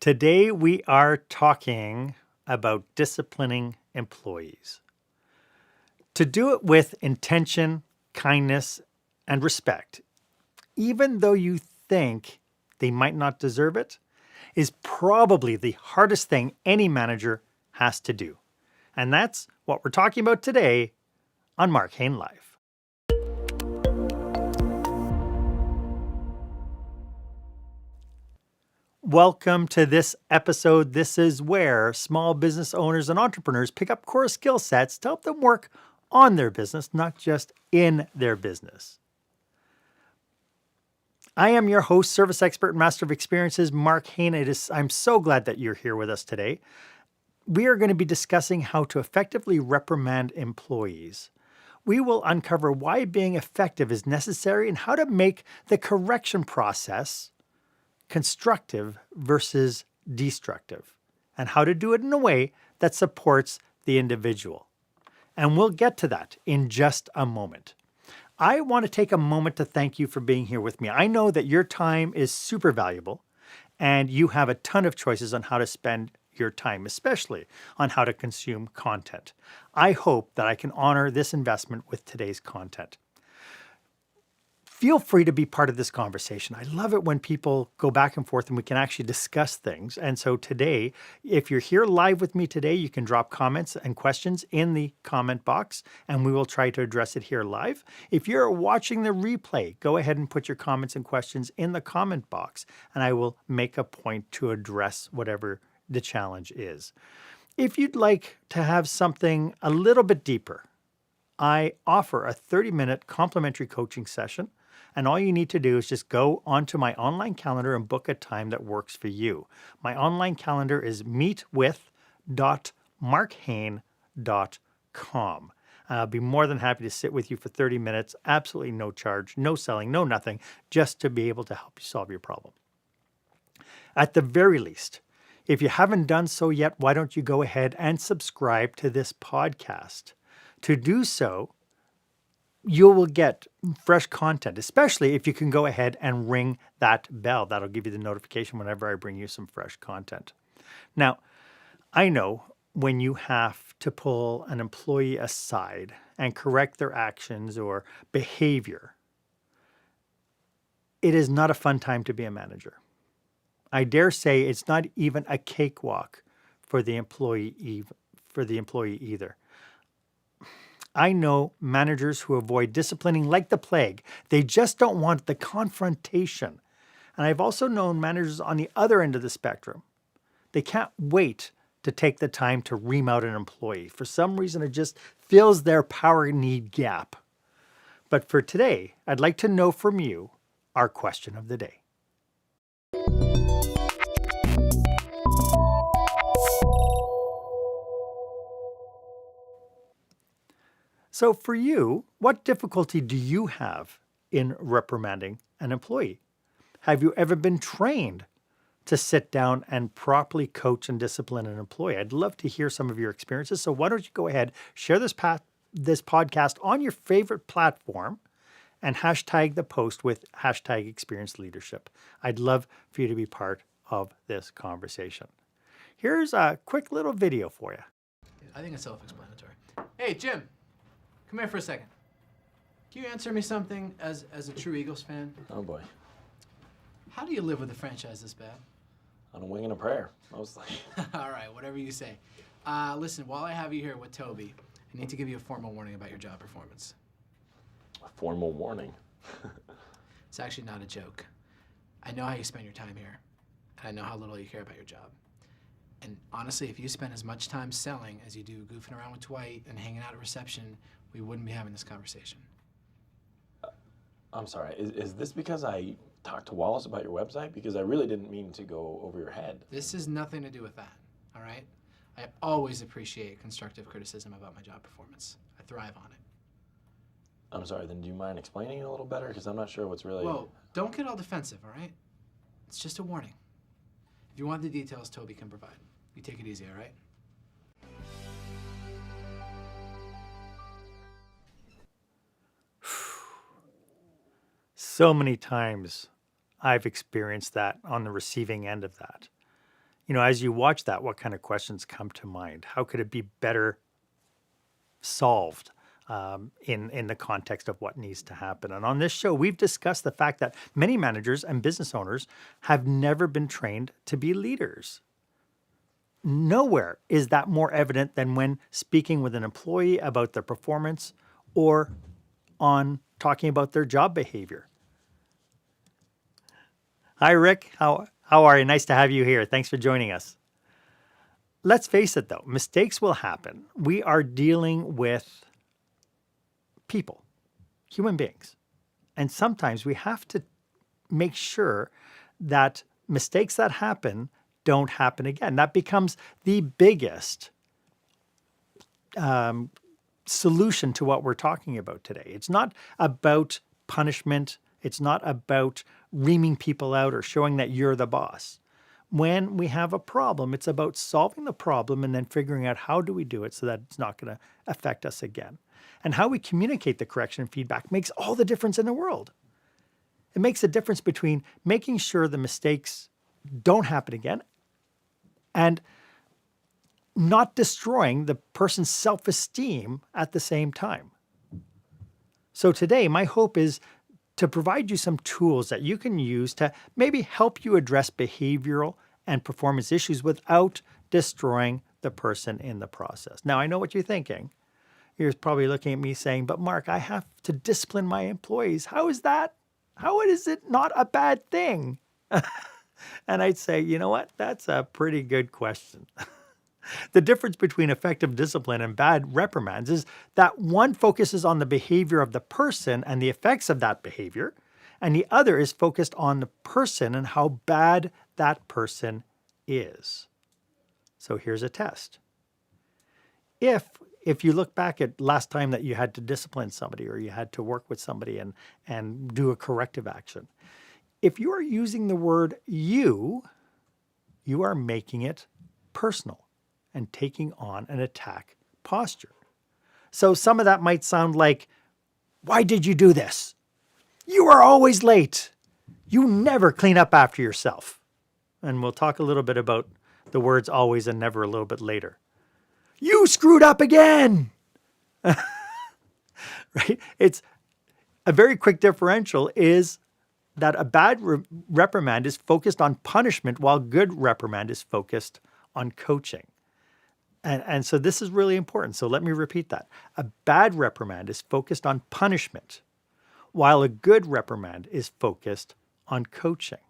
Today we are talking about disciplining employees. To do it with intention, kindness, and respect, even though you think they might not deserve it, is probably the hardest thing any manager has to do. And that's what we're talking about today on Marc Haine Live. Welcome to this episode. This is where small business owners and entrepreneurs pick up core skill sets to help them work on their business, not just in their business. I am your host, service expert, and master of experiences, Marc Haine. I'm so glad that you're here with us today. We are going to be discussing how to effectively reprimand employees. We will uncover why being effective is necessary and how to make the correction process constructive versus destructive, and how to do it in a way that supports the individual. And we'll get to that in just a moment. I want to take a moment to thank you for being here with me. I know that your time is super valuable and you have a ton of choices on how to spend your time, especially on how to consume content. I hope that I can honor this investment with today's content. Feel free to be part of this conversation. I love it when people go back and forth and we can actually discuss things. And so today, if you're here live with me today, you can drop comments and questions in the comment box and we will try to address it here live. If you're watching the replay, go ahead and put your comments and questions in the comment box and I will make a point to address whatever the challenge is. If you'd like to have something a little bit deeper, I offer a 30-minute complimentary coaching session. And all you need to do is just go onto my online calendar and book a time that works for you. My online calendar is meetwith.marchaine.com. I'll be more than happy to sit with you for 30 minutes, absolutely no charge, no selling, no nothing, just to be able to help you solve your problem. At the very least, if you haven't done so yet, why don't you go ahead and subscribe to this podcast? To do so, you will get fresh content, especially if you can go ahead and ring that bell. That'll give you the notification whenever I bring you some fresh content. Now, I know when you have to pull an employee aside and correct their actions or behavior, it is not a fun time to be a manager. I dare say it's not even a cakewalk for the employee either. I know managers who avoid disciplining like the plague. They just don't want the confrontation. And I've also known managers on the other end of the spectrum. They can't wait to take the time to ream out an employee. For some reason, it just fills their power need gap. But for today, I'd like to know from you our question of the day. So for you, what difficulty do you have in reprimanding an employee? Have you ever been trained to sit down and properly coach and discipline an employee? I'd love to hear some of your experiences. So why don't you go ahead, share this podcast on your favorite platform and hashtag the post with hashtag experience leadership. I'd love for you to be part of this conversation. Here's a quick little video for you. I think it's self-explanatory. Hey, Jim. Come here for a second. Can you answer me something as a true Eagles fan? Oh boy. How do you live with a franchise this bad? On a wing and a prayer, mostly. All right, whatever you say. Listen, while I have you here with Toby, I need to give you a formal warning about your job performance. A formal warning? It's actually not a joke. I know how you spend your time here, and I know how little you care about your job. And honestly, if you spend as much time selling as you do goofing around with Dwight and hanging out at reception, we wouldn't be having this conversation. I'm sorry, is this because I talked to Wallace about your website? Because I really didn't mean to go over your head. This has nothing to do with that, all right? I always appreciate constructive criticism about my job performance. I thrive on it. I'm sorry, then do you mind explaining it a little better? Because I'm not sure what's really... Whoa, don't get all defensive, all right? It's just a warning. If you want the details, Toby can provide. You take it easy, all right? So many times I've experienced that on the receiving end of that. As you watch that, what kind of questions come to mind? How could it be better solved in the context of what needs to happen? And on this show, we've discussed the fact that many managers and business owners have never been trained to be leaders. Nowhere is that more evident than when speaking with an employee about their performance or on talking about their job behavior. Hi, Rick. How are you? Nice to have you here. Thanks for joining us. Let's face it, though, mistakes will happen. We are dealing with people, human beings. And sometimes we have to make sure that mistakes that happen don't happen again. That becomes the biggest solution to what we're talking about today. It's not about punishment. It's not about reaming people out or showing that you're the boss. When we have a problem, it's about solving the problem and then figuring out how do we do it so that it's not going to affect us again. And how we communicate the correction and feedback makes all the difference in the world. It makes a difference between making sure the mistakes don't happen again and not destroying the person's self-esteem at the same time. So today, my hope is to provide you some tools that you can use to maybe help you address behavioral and performance issues without destroying the person in the process. Now, I know what you're thinking. You're probably looking at me saying, but Mark, I have to discipline my employees. How is that? How is it not a bad thing? And I'd say, you know what? That's a pretty good question. The difference between effective discipline and bad reprimands is that one focuses on the behavior of the person and the effects of that behavior, and the other is focused on the person and how bad that person is. So here's a test. If you look back at last time that you had to discipline somebody or you had to work with somebody and do a corrective action, if you are using the word you are making it personal and taking on an attack posture. So some of that might sound like, why did you do this? You are always late. You never clean up after yourself. And we'll talk a little bit about the words always and never a little bit later. You screwed up again. Right? It's a very quick differential is that a bad reprimand is focused on punishment while good reprimand is focused on coaching. And so this is really important. So let me repeat that. A bad reprimand is focused on punishment, while a good reprimand is focused on coaching.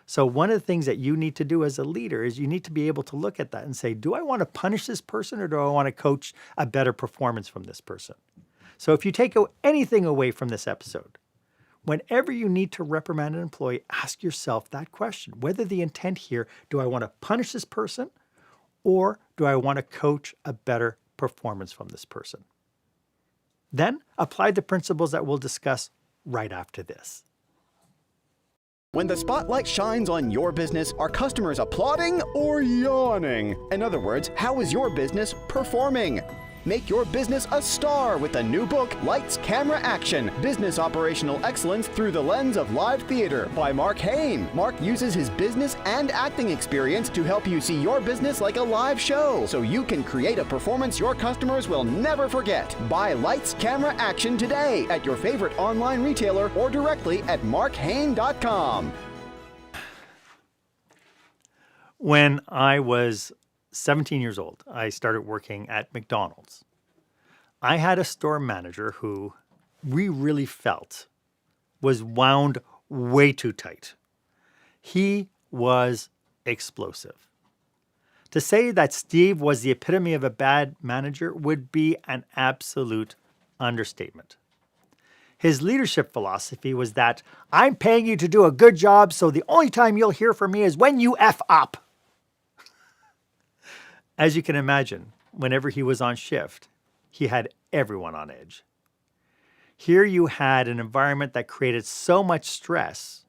So one of the things that you need to do as a leader is you need to be able to look at that and say, do I want to punish this person or do I want to coach a better performance from this person? So if you take anything away from this episode, whenever you need to reprimand an employee, ask yourself that question, whether the intent here, do I want to punish this person or do I want to coach a better performance from this person? Then apply the principles that we'll discuss right after this. When the spotlight shines on your business, are customers applauding or yawning? In other words, how is your business performing? Make your business a star with the new book, Lights, Camera, Action, Business Operational Excellence Through the Lens of Live Theater by Marc Haine. Marc uses his business and acting experience to help you see your business like a live show, so you can create a performance your customers will never forget. Buy Lights, Camera, Action today at your favorite online retailer or directly at markhaine.com. When I was 17 years old, I started working at McDonald's. I had a store manager who we really felt was wound way too tight. He was explosive. To say that Steve was the epitome of a bad manager would be an absolute understatement. His leadership philosophy was that I'm paying you to do a good job, so the only time you'll hear from me is when you F up. As you can imagine, whenever he was on shift, he had everyone on edge. Here you had an environment that created so much stress.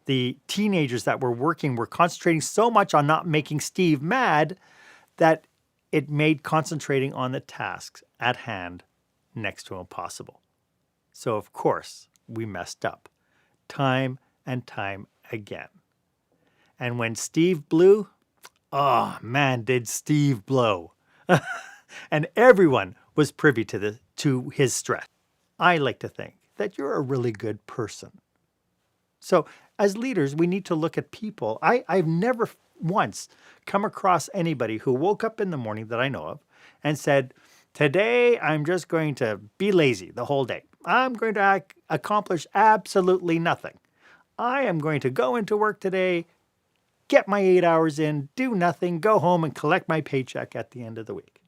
The teenagers that were working were concentrating so much on not making Steve mad that it made concentrating on the tasks at hand next to impossible. So of course, we messed up time and time again. And when Steve blew, Oh man, did Steve blow. And everyone was privy to his stress. I like to think that you're a really good person. So as leaders, we need to look at people. I've never once come across anybody who woke up in the morning that I know of and said, today I'm just going to be lazy the whole day. I'm going to accomplish absolutely nothing. I am going to go into work today, get my 8 hours in, do nothing, go home and collect my paycheck at the end of the week.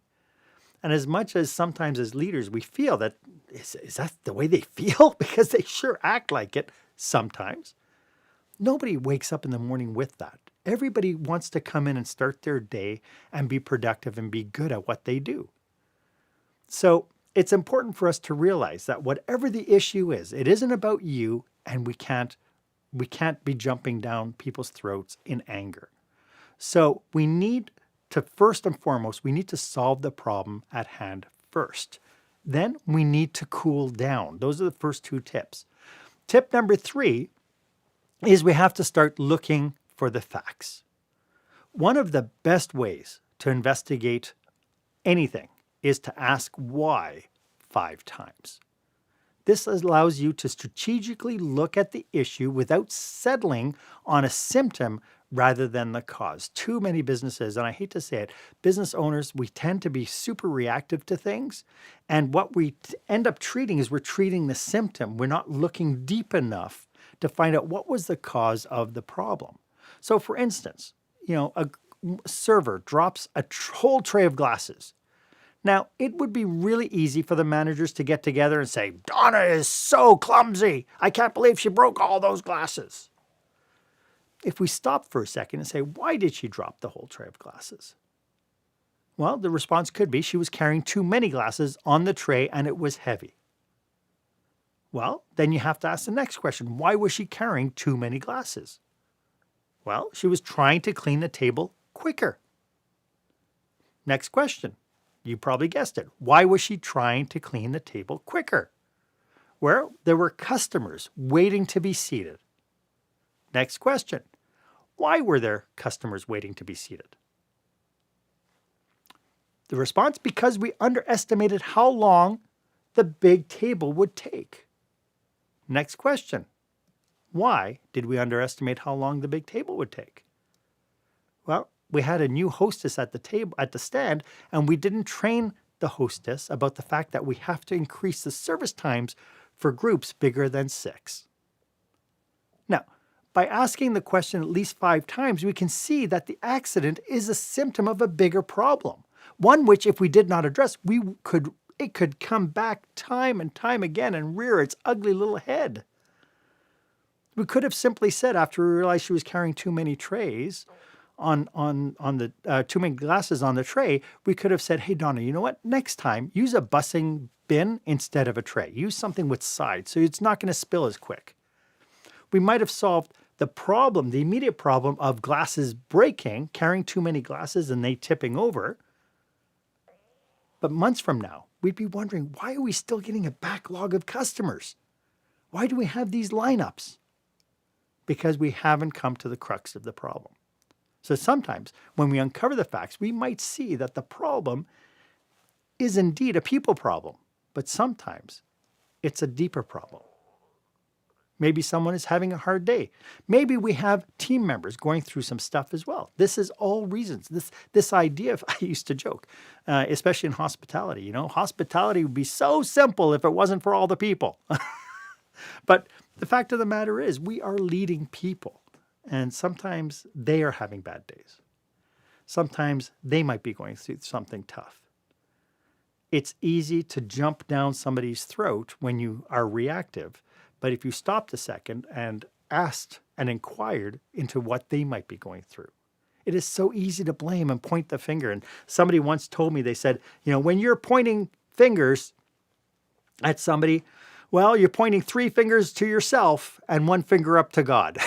And as much as sometimes as leaders we feel that, is that the way they feel? Because they sure act like it sometimes. Nobody wakes up in the morning with that. Everybody wants to come in and start their day and be productive and be good at what they do. So it's important for us to realize that whatever the issue is, it isn't about you, and we can't be jumping down people's throats in anger. So we need to, first and foremost, we need to solve the problem at hand first. Then we need to cool down. Those are the first two tips. Tip number 3 is we have to start looking for the facts. One of the best ways to investigate anything is to ask why 5 times. This allows you to strategically look at the issue without settling on a symptom rather than the cause. Too many businesses, and I hate to say it, business owners, we tend to be super reactive to things. And what we end up treating is we're treating the symptom. We're not looking deep enough to find out what was the cause of the problem. So for instance, a server drops a whole tray of glasses. Now, it would be really easy for the managers to get together and say, Donna is so clumsy. I can't believe she broke all those glasses. If we stop for a second and say, why did she drop the whole tray of glasses? Well, the response could be she was carrying too many glasses on the tray and it was heavy. Well, then you have to ask the next question. Why was she carrying too many glasses? Well, she was trying to clean the table quicker. Next question. You probably guessed it. Why was she trying to clean the table quicker? Well, there were customers waiting to be seated. Next question. Why were there customers waiting to be seated? The response, because we underestimated how long the big table would take. Next question. Why did we underestimate how long the big table would take? Well, we had a new hostess at the stand, and we didn't train the hostess about the fact that we have to increase the service times for groups bigger than 6. Now, by asking the question at least 5 times, we can see that the accident is a symptom of a bigger problem. One which, if we did not address, it could come back time and time again and rear its ugly little head. We could have simply said, after we realized she was carrying too many trays, too many glasses on the tray, we could have said, hey, Donna, you know what? Next time, use a bussing bin instead of a tray. Use something with sides so it's not going to spill as quick. We might have solved the problem, the immediate problem of glasses breaking, carrying too many glasses and they tipping over. But months from now, we'd be wondering, why are we still getting a backlog of customers? Why do we have these lineups? Because we haven't come to the crux of the problem. So sometimes when we uncover the facts, we might see that the problem is indeed a people problem, but sometimes it's a deeper problem. Maybe someone is having a hard day. Maybe we have team members going through some stuff as well. This is all reasons. This idea of, I used to joke, especially in hospitality, hospitality would be so simple if it wasn't for all the people. But the fact of the matter is we are leading people. And sometimes they are having bad days. Sometimes they might be going through something tough. It's easy to jump down somebody's throat when you are reactive. But if you stopped a second and asked and inquired into what they might be going through, it is so easy to blame and point the finger. And somebody once told me, they said, when you're pointing fingers at somebody, well, you're pointing 3 fingers to yourself and 1 finger up to God.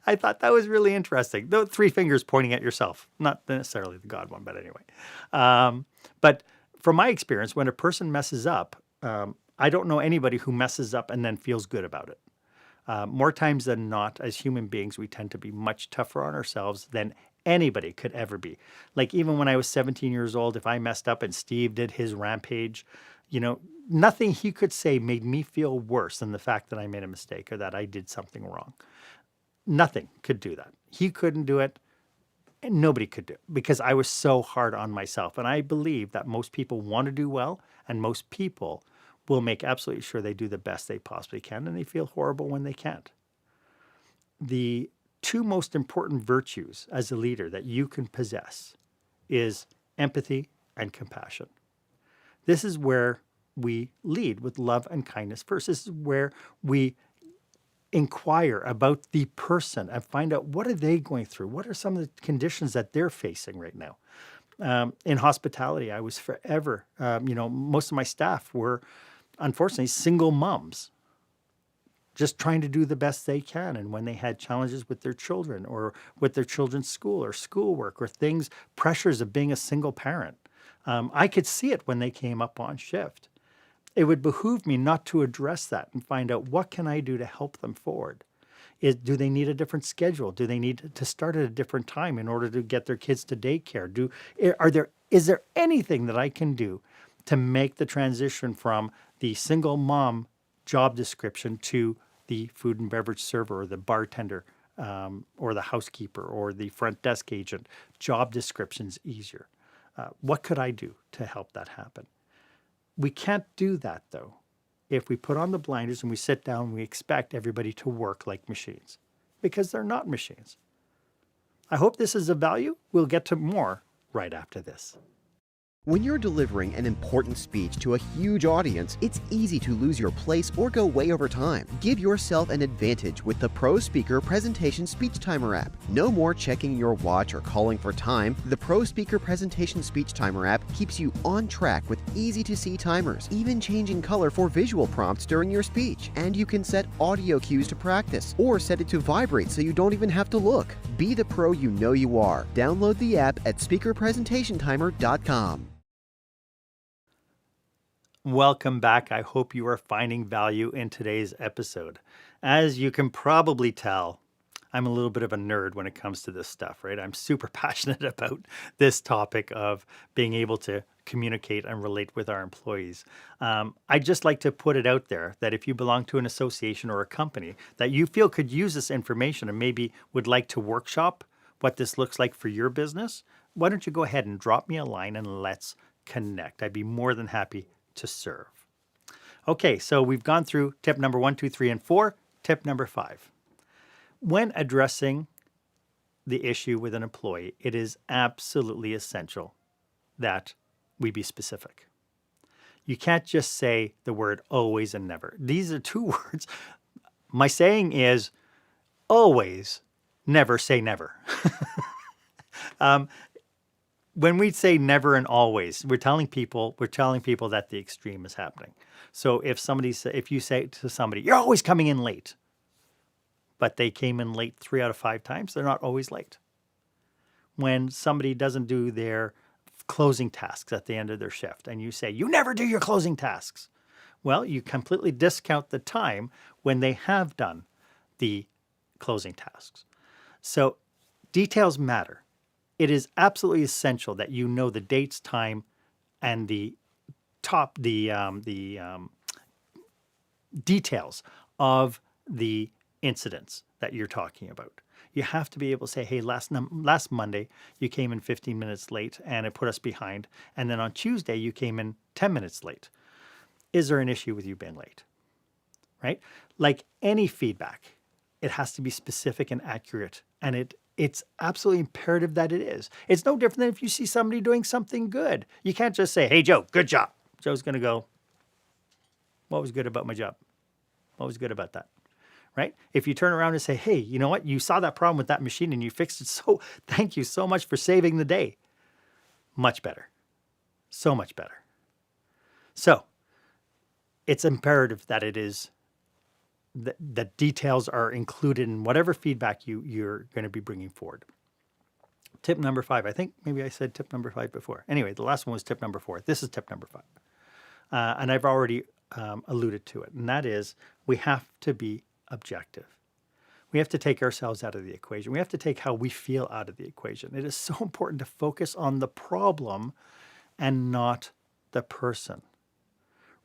I thought that was really interesting. The 3 fingers pointing at yourself, not necessarily the God one, but anyway. But from my experience, when a person messes up, I don't know anybody who messes up and then feels good about it. More times than not, as human beings, we tend to be much tougher on ourselves than anybody could ever be. Like even when I was 17 years old, if I messed up and Steve did his rampage, nothing he could say made me feel worse than the fact that I made a mistake or that I did something wrong. Nothing could do that. He couldn't do it. And nobody could do it because I was so hard on myself. And I believe that most people want to do well, and most people will make absolutely sure they do the best they possibly can, and they feel horrible when they can't. The two most important virtues as a leader that you can possess is empathy and compassion. This is where we lead with love and kindness first. This is where we inquire about the person and find out what are they going through? What are some of the conditions that they're facing right now? In hospitality, I was forever, most of my staff were unfortunately single moms, just trying to do the best they can. And when they had challenges with their children or with their children's school or schoolwork or things, pressures of being a single parent, I could see it when they came up on shift. It would behoove me not to address that and find out what can I do to help them forward. Do they need a different schedule? Do they need to start at a different time in order to get their kids to daycare? Is there anything that I can do to make the transition from the single mom job description to the food and beverage server or the bartender or the housekeeper or the front desk agent job descriptions easier? What could I do to help that happen? We can't do that, though, if we put on the blinders and we sit down and we expect everybody to work like machines, because they're not machines. I hope this is of value. We'll get to more right after this. When you're delivering an important speech to a huge audience, it's easy to lose your place or go way over time. Give yourself an advantage with the Pro Speaker Presentation Speech Timer app. No more checking your watch or calling for time. The Pro Speaker Presentation Speech Timer app keeps you on track with easy-to-see timers, even changing color for visual prompts during your speech. And you can set audio cues to practice or set it to vibrate so you don't even have to look. Be the pro you know you are. Download the app at speakerpresentationtimer.com. Welcome back. I hope you are finding value in today's episode. As you can probably tell, I'm a little bit of a nerd when it comes to this stuff, right? I'm super passionate about this topic of being able to communicate and relate with our employees. I just like to put it out there that if you belong to an association or a company that you feel could use this information and maybe would like to workshop what this looks like for your business, why don't you go ahead and drop me a line and let's connect. I'd be more than happy to serve. Okay, so we've gone through tip number 1, 2, 3, and 4. Tip number 5. When addressing the issue with an employee, it is absolutely essential that we be specific. You can't just say the word always and never. These are two words. My saying is always, never say never. When we say never and always, we're telling people that the extreme is happening. So if you say to somebody, you're always coming in late, but they came in late 3 out of 5 times, they're not always late. When somebody doesn't do their closing tasks at the end of their shift and you say, you never do your closing tasks. Well, you completely discount the time when they have done the closing tasks. So details matter. It is absolutely essential that you know the dates, time, and the details of the incidents that you're talking about. You have to be able to say, hey, last Monday, you came in 15 minutes late and it put us behind. And then on Tuesday, you came in 10 minutes late. Is there an issue with you being late? Right? Like any feedback, it has to be specific and accurate. And it's absolutely imperative that it is. It's no different than if you see somebody doing something good. You can't just say, hey, Joe, good job. Joe's going to go, what was good about my job? What was good about that? Right? If you turn around and say, hey, you know what? You saw that problem with that machine and you fixed it. So thank you so much for saving the day. Much better. So much better. So it's imperative that it is the details are included in whatever feedback you're going to be bringing forward. Tip number 5. I think maybe I said tip number 5 before. Anyway, the last one was tip number 4. This is tip number 5. And I've already alluded to it. And that is we have to be objective. We have to take ourselves out of the equation. We have to take how we feel out of the equation. It is so important to focus on the problem and not the person.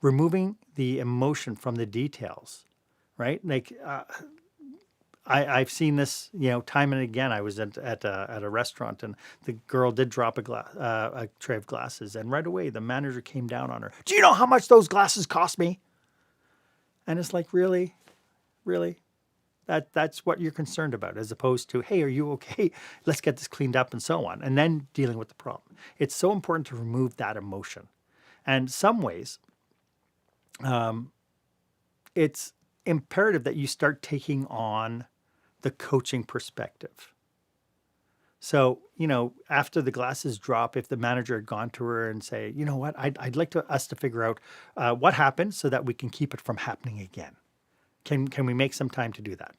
Removing the emotion from the details, right? Like I've seen this, time and again. I was at a restaurant, and the girl did drop a tray of glasses, and right away the manager came down on her. Do you know how much those glasses cost me? And it's like, really? That's what you're concerned about, as opposed to, hey, are you okay? Let's get this cleaned up and so on, and then dealing with the problem. It's so important to remove that emotion. And some ways, it's imperative that you start taking on the coaching perspective. So, after the glasses drop, if the manager had gone to her and say, you know what, I'd like us to figure out what happened so that we can keep it from happening again. Can we make some time to do that?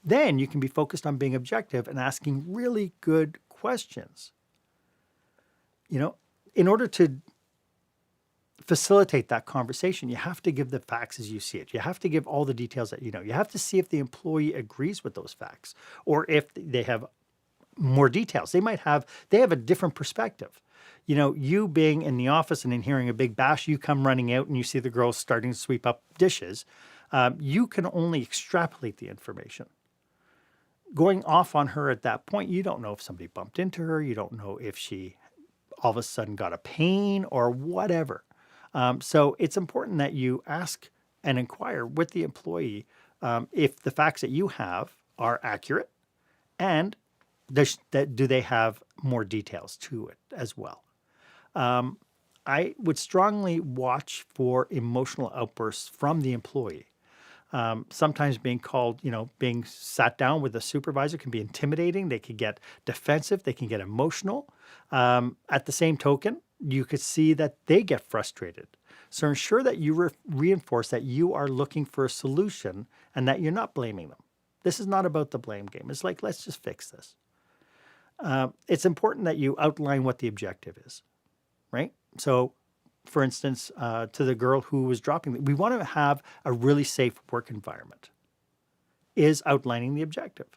Then you can be focused on being objective and asking really good questions. In order to facilitate that conversation, you have to give the facts as you see it. You have to give all the details that you know. You have to see if the employee agrees with those facts, or if they have more details. They have a different perspective. You being in the office and then hearing a big bash, you come running out and you see the girls starting to sweep up dishes. You can only extrapolate the information. Going off on her at that point, you don't know if somebody bumped into her. You don't know if she all of a sudden got a pain or whatever. So it's important that you ask and inquire with the employee if the facts that you have are accurate, and do they have more details to it as well. I would strongly watch for emotional outbursts from the employee. Sometimes being called, being sat down with a supervisor can be intimidating. They could get defensive. They can get emotional. At the same token, you could see that they get frustrated. So ensure that you reinforce that you are looking for a solution and that you're not blaming them. This is not about the blame game. It's like, let's just fix this. It's important that you outline what the objective is, right? So, for instance, to the girl who was dropping, we want to have a really safe work environment, is outlining the objective.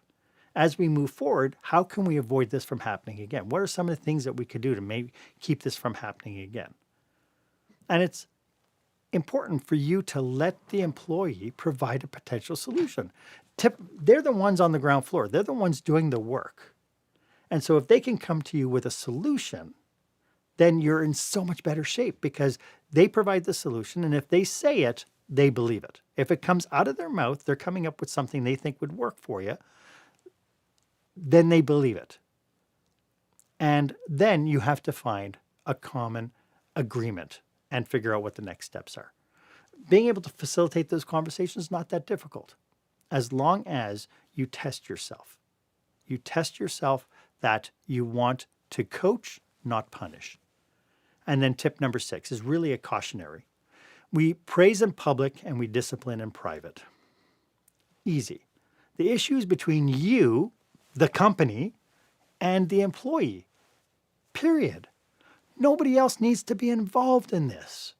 As we move forward, how can we avoid this from happening again? What are some of the things that we could do to maybe keep this from happening again? And it's important for you to let the employee provide a potential solution. They're the ones on the ground floor. They're the ones doing the work. And so if they can come to you with a solution, then you're in so much better shape, because they provide the solution. And if they say it, they believe it. If it comes out of their mouth, they're coming up with something they think would work for you, then they believe it. And then you have to find a common agreement and figure out what the next steps are. Being able to facilitate those conversations is not that difficult, as long as you test yourself. You test yourself that you want to coach, not punish. And then tip number 6 is really a cautionary. We praise in public and we discipline in private. Easy. The issue is between you, the company, and the employee. Period. Nobody else needs to be involved in this.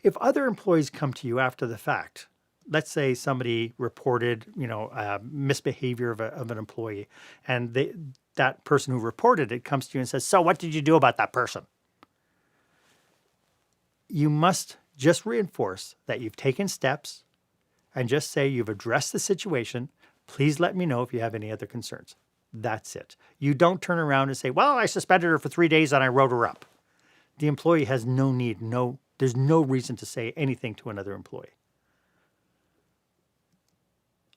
If other employees come to you after the fact, let's say somebody reported, misbehavior of an employee, and that person who reported it comes to you and says, "So what did you do about that person?" You must just reinforce that you've taken steps and just say you've addressed the situation. Please let me know if you have any other concerns. That's it. You don't turn around and say, "Well, I suspended her for 3 days and I wrote her up." The employee has no need, there's no reason to say anything to another employee.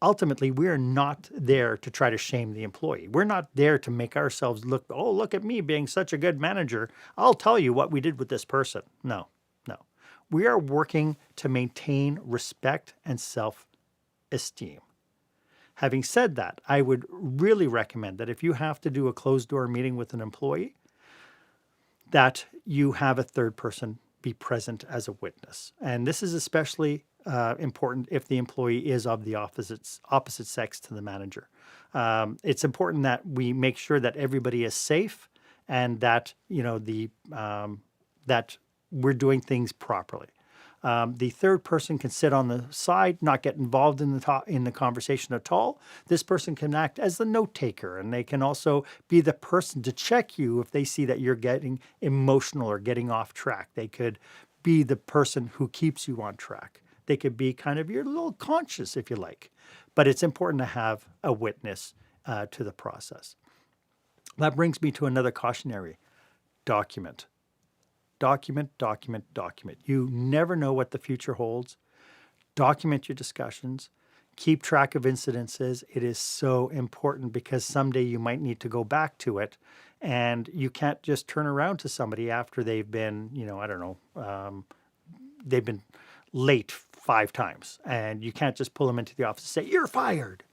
Ultimately, we are not there to try to shame the employee. We're not there to make ourselves look, "Oh, look at me being such a good manager. I'll tell you what we did with this person." No. We are working to maintain respect and self-esteem. Having said that, I would really recommend that if you have to do a closed-door meeting with an employee, that you have a third person be present as a witness. And this is especially important if the employee is of the opposite sex to the manager. It's important that we make sure that everybody is safe and that that we're doing things properly. The third person can sit on the side, not get involved in the conversation at all. This person can act as the note taker, and they can also be the person to check you if they see that you're getting emotional or getting off track. They could be the person who keeps you on track. They could be kind of your little conscience, if you like. But it's important to have a witness to the process. That brings me to another cautionary. Document. Document, document, document. You never know what the future holds. Document your discussions. Keep track of incidences. It is so important because someday you might need to go back to it, and you can't just turn around to somebody after they've been, they've been late 5 times, and you can't just pull them into the office and say, "You're fired."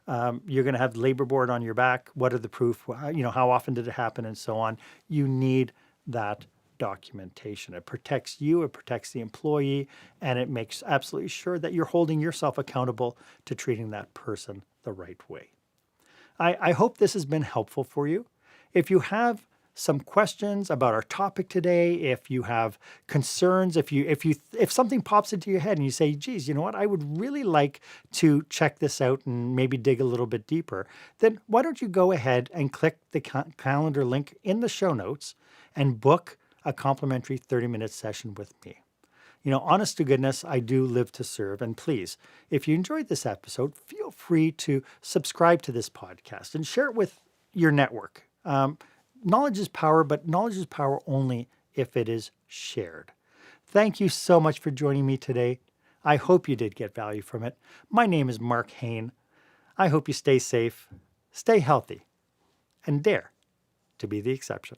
You're going to have the labor board on your back. What are the proof? How often did it happen, and so on. You need that documentation. It protects you, it protects the employee, and it makes absolutely sure that you're holding yourself accountable to treating that person the right way. I hope this has been helpful for you. If you have some questions about our topic today, if you have concerns, if something pops into your head and you say, geez, you know what, I would really like to check this out and maybe dig a little bit deeper, then why don't you go ahead and click the calendar link in the show notes and book a complimentary 30-minute session with me. Honest to goodness, I do live to serve. And please, if you enjoyed this episode, feel free to subscribe to this podcast and share it with your network. Knowledge is power, but knowledge is power only if it is shared. Thank you so much for joining me today. I hope you did get value from it. My name is Marc Haine. I hope you stay safe, stay healthy, and dare to be the exception.